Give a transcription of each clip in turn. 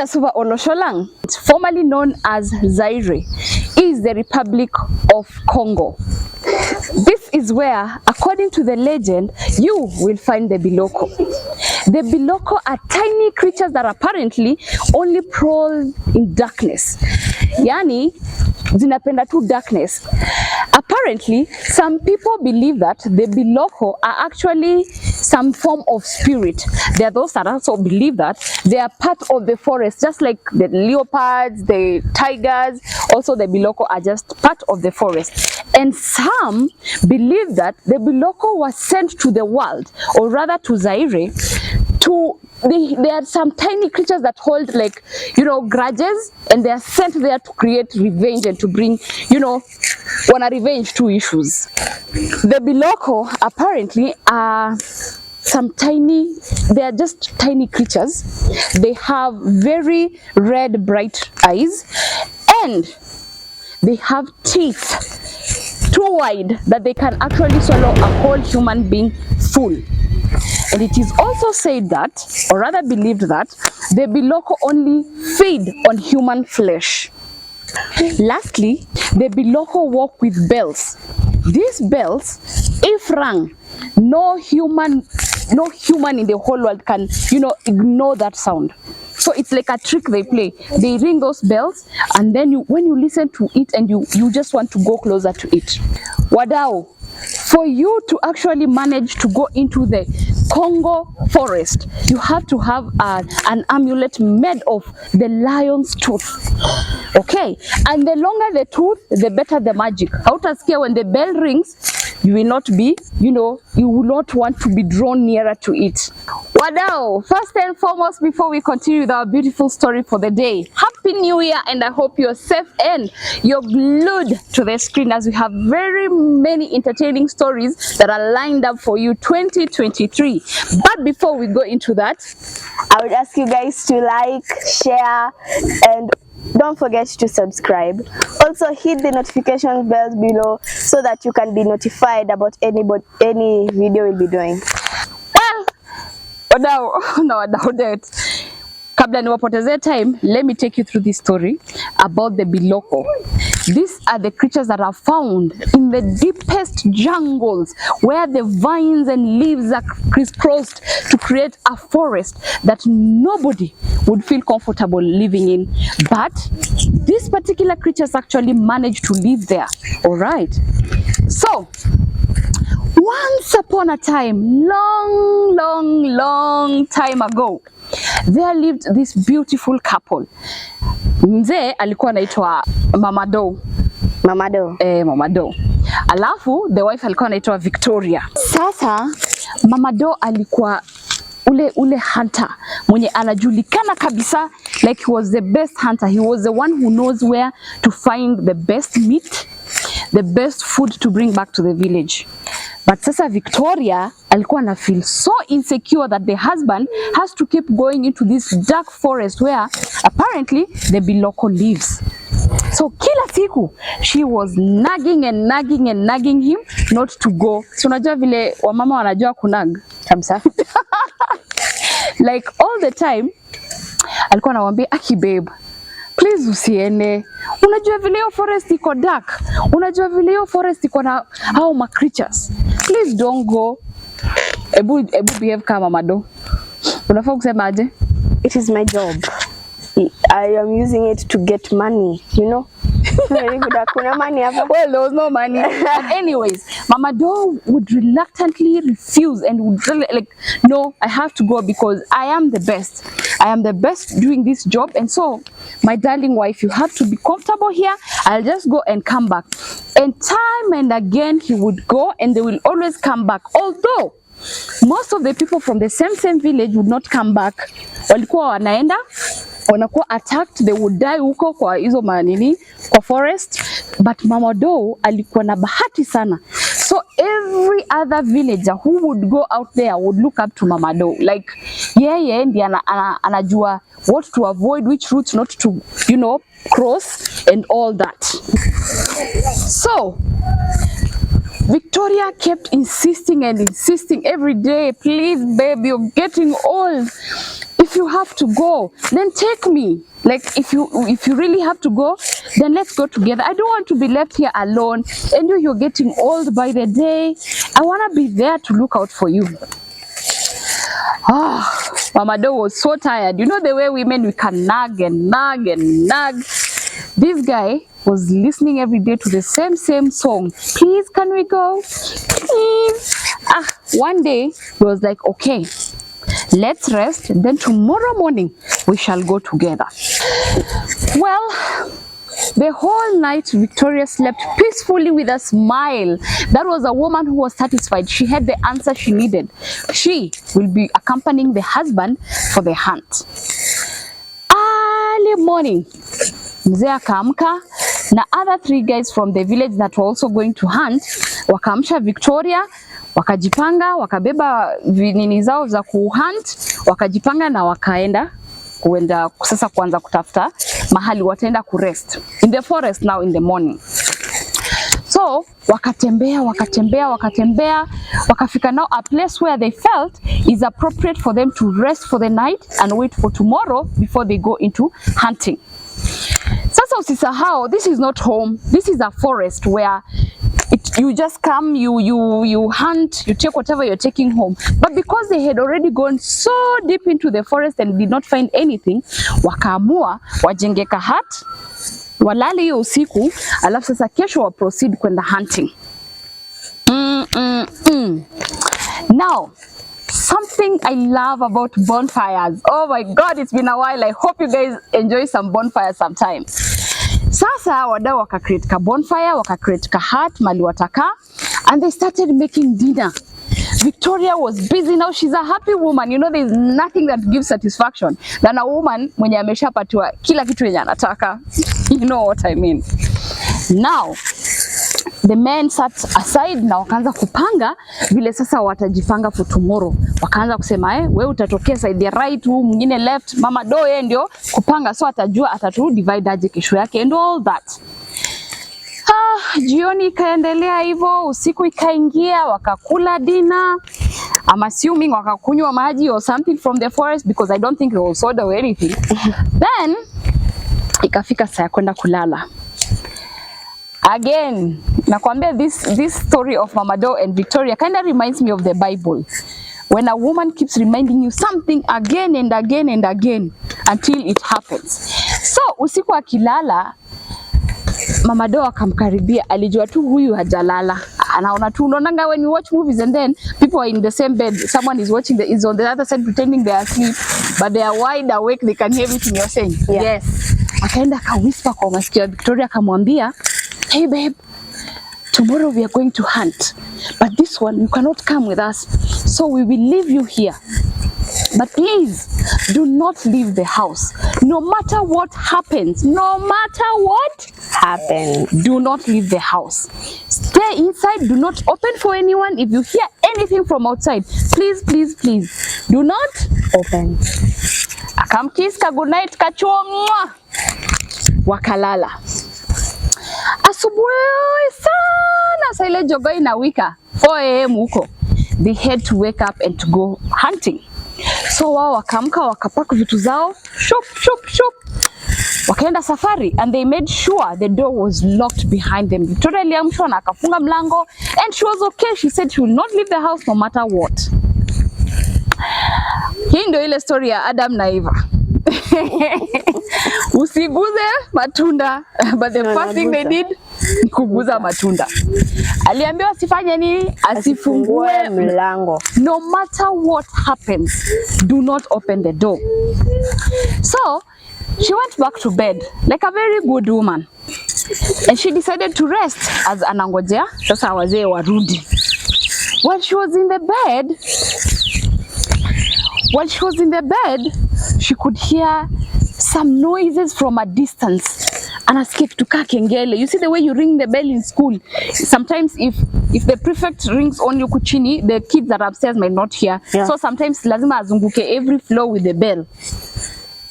Suva Olosholang, formerly known as Zaïre, is the Republic of Congo. This is where, according to the legend, you will find the Biloko. The Biloko are tiny creatures that apparently only prowl in darkness. Yani, zinapenda tu darkness. Apparently, some people believe that the Biloko are actually some form of spirit. There are those that also believe that they are part of the forest, just like the leopards, the tigers. Also, the Biloko are just part of the forest. And some believe that the Biloko was sent to the world, or rather to Zaire, they are some tiny creatures that hold, like, grudges, and they are sent there to create revenge and to bring, on a revenge to issues. The Biloko apparently are they are just tiny creatures. They have very red, bright eyes, and they have teeth too wide that they can actually swallow a whole human being full. And it is also said that, or rather believed that, the Biloko only feed on human flesh. Lastly, the Biloko walk with bells. These bells, if rung, no human in the whole world can, ignore that sound. So it's like a trick they play. They ring those bells, and then when you listen to it and you just want to go closer to it. Wadao, for you to actually manage to go into the Congo forest, you have to have an amulet made of the lion's tooth. Okay, and the longer the tooth, the better the magic. Hautasikia when the bell rings, you will not be, you will not want to be drawn nearer to it. Wadao, first and foremost, before we continue with our beautiful story for the day, Happy New Year, and I hope you're safe and you're glued to the screen as we have very many entertaining stories that are lined up for you 2023. But before we go into that, I would ask you guys to like, share, and don't forget to subscribe. Also hit the notification bells below so that you can be notified about any video we'll be doing. Well, no doubt that. Kabla niwapotezee time, let me take you through this story about the Biloko. These are the creatures that are found in the deepest jungles where the vines and leaves are crisscrossed to create a forest that nobody would feel comfortable living in. But these particular creatures actually managed to live there. All right. So, once upon a time, long time ago, there lived this beautiful couple. Mzee alikuwa anaitwa Mama Do. Mama Do. Alafu the wife alikuwa anaitwa Victoria. Sasa Mama Do alikuwa ule hunter mwenye anajulikana kabisa, like he was the best hunter. He was the one who knows where to find the best meat, the best food to bring back to the village. But sasa Victoria alikuwa na feel so insecure that the husband has to keep going into this dark forest where apparently the Biloko lives. So kila siku she was nagging him not to go. So unajua vile wamama wanajua kunag kabisa. Like all the time alikuwa anamwambia, "Aki babe, please usiende. Unajua vile hiyo forest iko dark. Unajua vile hiyo forest iko na hao ma creatures. Please don't go." Ebu behave kama Mado. Unafaa kusema aje? It is my job. I am using it to get money, Kuna money hapa. Well, there was no money. But anyways, Mama Do would reluctantly refuse and would really like, "No, I have to go because I am the best. I am the best doing this job. And so, my darling wife, you have to be comfortable here. I'll just go and come back." And time and again, he would go and they will always come back. Although, most of the people from the same village would not come back. Walikuwa wanaenda, wanakuwa attacked, they would die huko kwa hizo manini, kwa forest. But Mama Do alikuwa na bahati sana. So every other villager who would go out there would look up to Mama Do. Like, yeye ndiye anajua what to avoid, which routes not to, cross and all that. So, Victoria kept insisting every day, "Please, babe, you're getting old. if you have to go, then take me. Like if you really have to go, then let's go together. I don't want to be left here alone, and you're getting old by the day. I want to be there to look out for you. Mama Do was so tired. You know the way women, we can nag and nag and nag. This guy was listening every day to the same song. Please, can we go? Please. One day he was like, okay, let's rest, then tomorrow morning we shall go together. Well, the whole night Victoria slept peacefully with a smile. That was a woman who was satisfied. She had the answer she needed. She will be accompanying the husband for the hunt. Early morning, mzee akaamka na other 3 guys from the village that were also going to hunt wakaamsha Victoria, wakajipanga, wakabeba vinini zao za kuhunt, wakajipanga na wakaenda kuenda sasa kuanza kutafuta mahali wataenda kurest in the forest now in the morning. So wakatembea wakafika now a place where they felt is appropriate for them to rest for the night and wait for tomorrow before they go into hunting. Sasa usisahau, this is not home. This is a forest where you just come, you hunt, you take whatever you're taking home. But because they had already gone so deep into the forest and did not find anything, wakaamua wajenge hut, walale hiyo usiku, alafu sasa kesho wa proceed kwenda hunting. Now, something I love about bonfires. Oh my God, it's been a while. I hope you guys enjoy some bonfires sometime. Sasa wadau waka create ka bonfire, waka create ka hut mali wataka, and they started making dinner. Victoria was busy now. She's a happy woman. You know, there's nothing that gives satisfaction than a woman mwenye ameshapatiwa kila kitu yenye anataka. You know what I mean. Now, the men sat aside na wakaanza kupanga vile sasa watajipanga for tomorrow. Wakaanza kusema wewe utatokea side ya right, huu mwingine left, mama Do yeye ndio kupanga, so atajua atatu divide aje kesho yake and all that. Jioni ikaendelea hivyo, usiku ikaingia, wakakula dinner. I'm assuming wakakunywa maji or something from the forest because I don't think they was soda or anything. Then ikafika saa ya kwenda kulala. Again, nakwambia this story of Mama Do and Victoria kind of reminds me of the Bible. When a woman keeps reminding you something again and again and again until it happens. So usiku akilala, Mama Do akamkaribia, alijua tu huyu hajalala. Anaona tu, unaonanga when you watch movies and then people are in the same bed, someone is watching is on the other side pretending they are asleep, but they are wide awake, they can hear everything you're saying. Yeah. Yes. Akaenda akawhisper kwa masikio Victoria, akamwambia, hey babe, tomorrow we are going to hunt, but this one you cannot come with us, so we will leave you here. But please, do not leave the house. No matter what happens, no matter what happens, do not leave the house. Stay inside, do not open for anyone. If you hear anything from outside, please, please, please, do not open. Akamkiss ka good night kachuo, wakalala. Asubuhi sana saa ile jogoo inawika 4 AM huko, they had to wake up and to go hunting. So wao wakamka wakapack vitu zao, shop, wakaenda safari, and they made sure the door was locked behind them. Victoria aliamshwa na akafunga mlango, and she was okay. She said she will not leave the house no matter what. Hii ndio ile story ya Adam na Eva. Usiguze matunda, but the first thing they did ni kuguza matunda. Aliambiwa asifanye nini? Asifungue mlango. No matter what happens, do not open the door. So she went back to bed like a very good woman, and she decided to rest as anangojea sasa wazee warudi. While she was in the bed, she could hear some noises from a distance. Anasikia kitu ka kengele. You see the way you ring the bell in school. Sometimes if the prefect rings only huku chini, the kids that are upstairs might not hear. Yeah. So sometimes lazima azunguke every floor with the bell.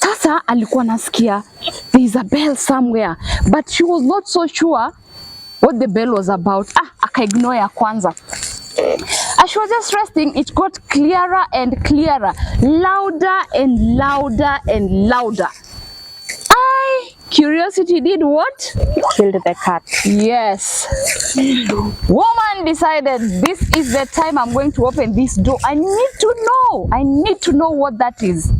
Sasa alikuwa nasikia there is a bell somewhere, but she was not so sure what the bell was about. Akaignore ya kwanza. As she was just resting, it got clearer and clearer, louder and louder and louder. Curiosity did what? Killed the cat. Yes. Woman decided, this is the time I'm going to open this door. I need to know. I need to know what that is.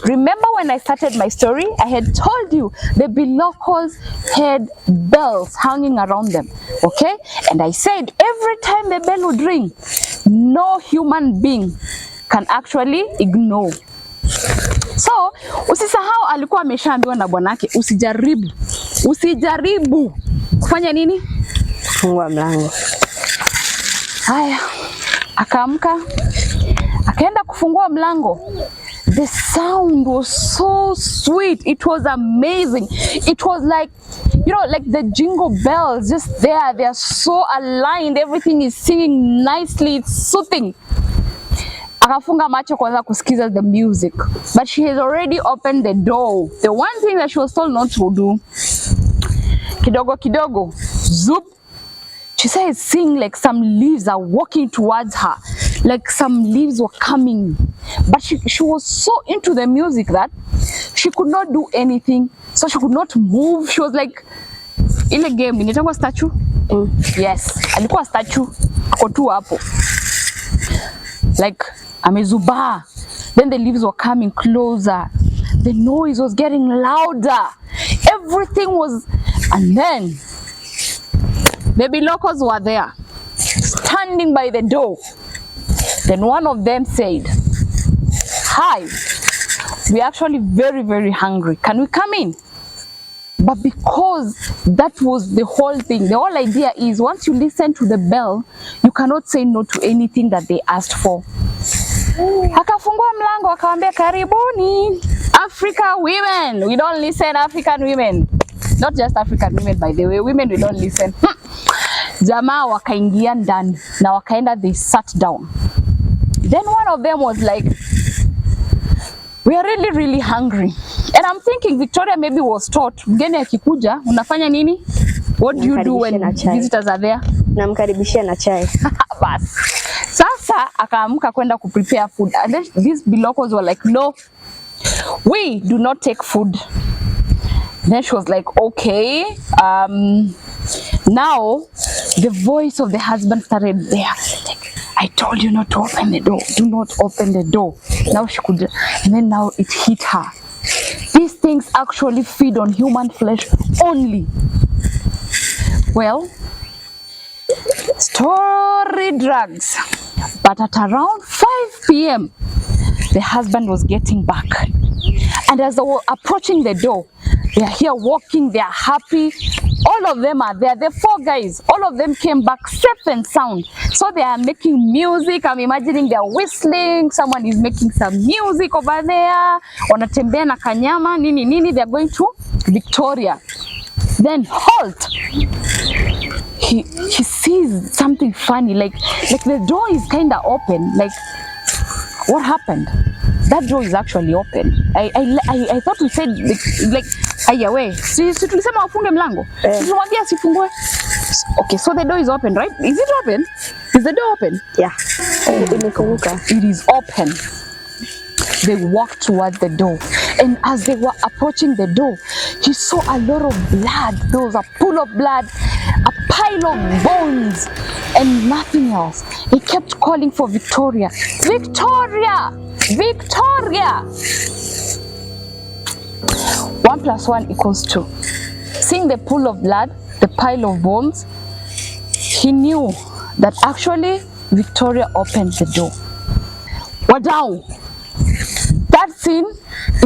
Remember when I started my story, I had told you the Bilokos had bells hanging around them, okay? And I said every time the bell would ring, no human being can actually ignore. So, usisahau alikuwa ameshaambiwa na bwanake, usijaribu kufanya nini? Kufungua mlango. Haya, akaamka, akaenda kufungua mlango. The sound was so sweet. It was amazing. It was like, you know, like the jingle bells just there. They are so aligned. Everything is singing nicely. It's soothing. Akafunga macho kwanza kusikiza the music. But she has already opened the door. The one thing that she was told not to do. Kidogo kidogo. Zoop. She said seeing like some leaves are walking towards her. Like some leaves were coming. But she was so into the music that she could not do anything. So she could not move. She was like, ile game, inaitwa statue? Yes. Alikuwa statue. Ako tu hapo. Like, amezubaa. Then the leaves were coming closer. The noise was getting louder. Everything was... And then, the Bilokos were there, standing by the door. Then one of them said, "Hi, we're actually very, very hungry. Can we come in?" But because that was the whole thing, the whole idea is once you listen to the bell, you cannot say no to anything that they asked for. Akafungua mlango akawaambia, karibuni Africa women. We don't listen, African women. Not just African women, by the way. Women, we don't listen. Jamaa wakaingia ndani na wakaenda, they sat down. Then one of them was like, "We are really, really hungry." And I'm thinking Victoria maybe was taught, mgeni akikuja, unafanya nini? What do you do when visitors are there? Namkaribishia na chai. Bas. Sasa akaamka kwenda kuprepare food. And then these Bilokos were like, "No, we do not take food." Then she was like, okay. Now the voice of the husband started there. Like, I told you not to open the door. Do not open the door. Now she could, and then now it hit her. These things actually feed on human flesh only. Well, story drags. But at around 5 p.m., the husband was getting back. And as they were approaching the door, they are here walking, they are happy. All of them are there. The 4 guys, all of them came back safe and sound. So they are making music. I'm imagining they're whistling. Someone is making some music over there. Wanatembea na kanyama, nini nini. They're going to Victoria. Then halt. He sees something funny. Like the door is kind of open. Like, what happened? That door is actually open. I thought we said like aya we. Si tulisema ufunge mlango. Tulimwambia sifungue. Okay, so the door is open, right? Is it open? Is the door open? Yeah. Imefunguka. It is open. They walked towards the door. And as they were approaching the door, he saw a lot of blood. There was a pool of blood, a pile of bones, and nothing else. He kept calling for Victoria. Victoria! Victoria! 1 + 1 = 2. Seeing the pool of blood, the pile of bones, he knew that actually Victoria opened the door. Wadau! That scene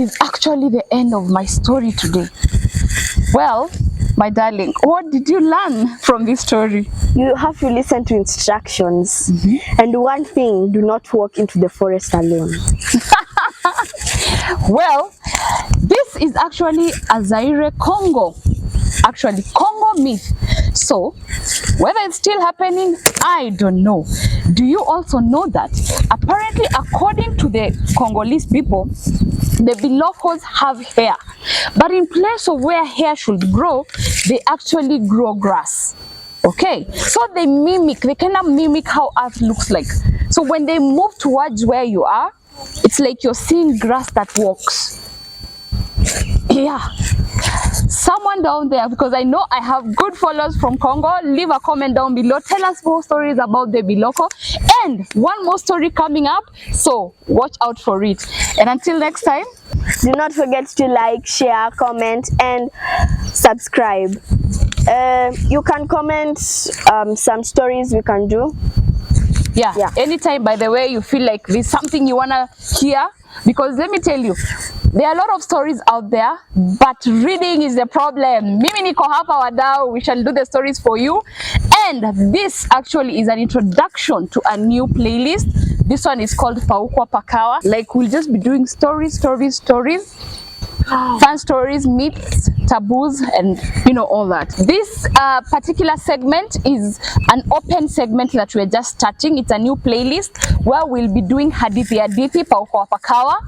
is actually the end of my story today. Well, my darling, what did you learn from this story? You have to listen to instructions. And one thing, do not walk into the forest alone. Well, this is actually a Zaïre Congo. Actually, Congo myth. So, whether it's still happening, I don't know. Do you also know that apparently, according to the Congolese people, the Bilokos have hair, but in place of where hair should grow, they actually grow grass. Okay, so they kind of mimic how Earth looks like. So when they move towards where you are, it's like you're seeing grass that walks. Yeah. Someone down there, because I know I have good followers from Congo, leave a comment down below. Tell us more stories about the Biloko, and one more story coming up, so watch out for it. And until next time, do not forget to like, share, comment, and subscribe. You can comment some stories we can do. Yeah, anytime, by the way, you feel like there's something you want to hear, because let me tell you, there are a lot of stories out there, but reading is the problem. Mimi niko hapa wadau, we shall do the stories for you. And this actually is an introduction to a new playlist. This one is called Paukwa Pakawa. Like, we'll just be doing stories, fun stories, myths, taboos, and you know, all that. This particular segment is an open segment that we're just starting. It's a new playlist where we'll be doing hadithi Paukwa Pakawa.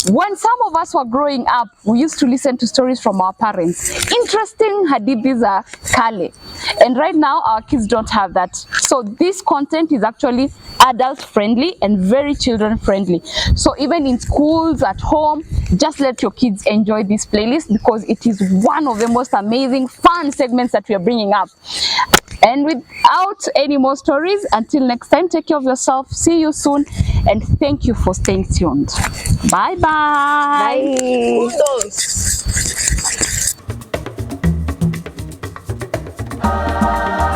When some of us were growing up, we used to listen to stories from our parents. Interesting hadithis are kale, and right now our kids don't have that. So this content is actually adult friendly and very children friendly. So even in schools, at home, just let your kids enjoy this playlist, because it is one of the most amazing fun segments that we are bringing up. And without any more stories, until next time, take care of yourself. See you soon, and thank you for staying tuned. Bye bye. Bye.